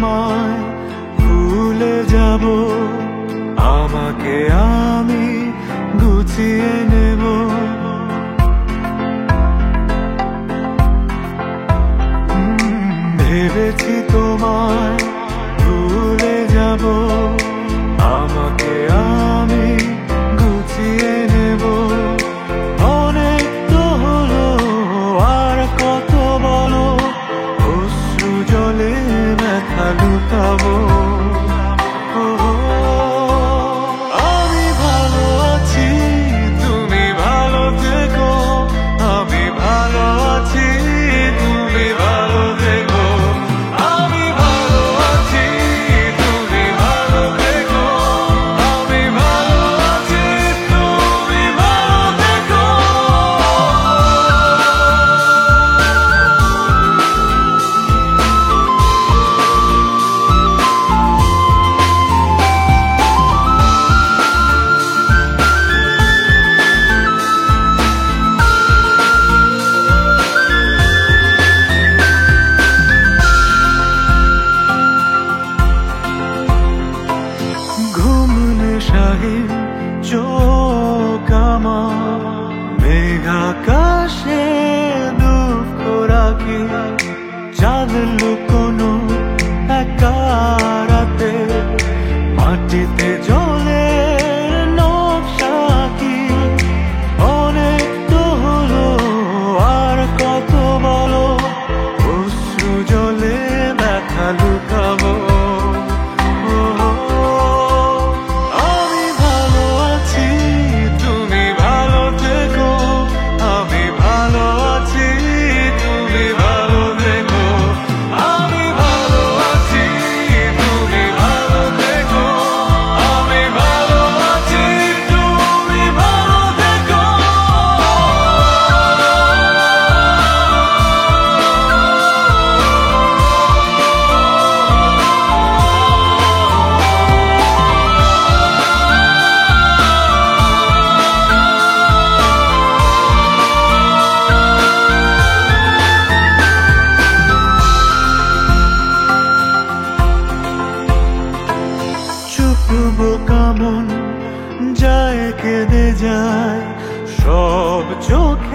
তোমায় ভুলে যাব, আমাকে আমি গুছিয়ে নেব। ভেবেছি তোমায় ভুলে যাব, আমাকে আমি গুছিয়ে নেব। অনেক তো হলো, আর কত বলো, অশ্রু জলে ব্যথা লুকাবো। আমি ভালো আছি, তুমি ভালো থেকো। আমি ভালো আছি, তুমি ভালো থেকো। আমি ভালো আছি, তুমি ভালো থেকো। আমি ভালো আছি, তুমি ভালো থেকো। ঘুম নেশাহীন চোখ আমার, মেঘাকাশে দুঃখ রাখি। চাঁদ লুকোনো একা রাতে, মাটিতে জলের নকশা আঁকি। অনেক তো হলো, আর কত বলো, অশ্রু জলে ব্যথা লুকাবো। আমি ভালো আছি, তুমি ভালো থেকো। আমি ভালো আছি, তুমি ভালো থেকো। আমি ভালো আছি, তুমি ভালো থেকো। আমি ভালো আছি, তুমি ভালো থেকো। চুপ কেমন যায়, কেঁদে যায় সব চোখ